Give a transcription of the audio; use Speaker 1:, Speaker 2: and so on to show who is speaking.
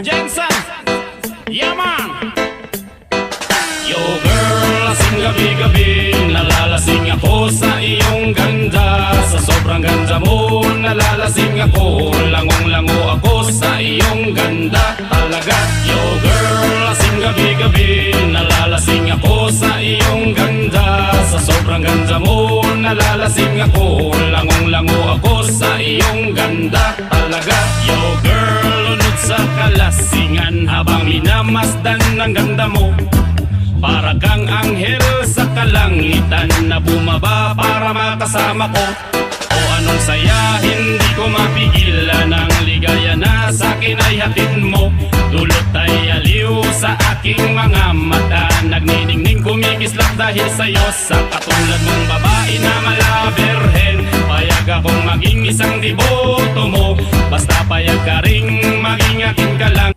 Speaker 1: Jensen, yeah man. Yo girl, lasing gabi-gabi, nalalasing ako sa iyong ganda. Sa sobrang ganda mo, nalalasing ako, langong-lango ako sa iyong ganda talaga. Yo girl, lasing gabi-gabi, nalalasing ako sa iyong ganda. Sa sobrang ganda mo, nalalasing ako, langong-lango ako sa iyong ganda talaga. Yo girl, lunod sa kalasingan habang minamasdan ng ganda mo. Para kang anghel sa kalangitan na bumaba para makasama ko. O anong saya, hindi ko mapigilan ang ligaya na sa'kin ay hatid mo. Dulot ay aliw sa aking mga mata, nagniningning kumikislap dahil sa'yo. Sa katulad mong babae na malaberhen, payag akong maging isang deboto mo. Basta payag ka ring maging akin ka lang.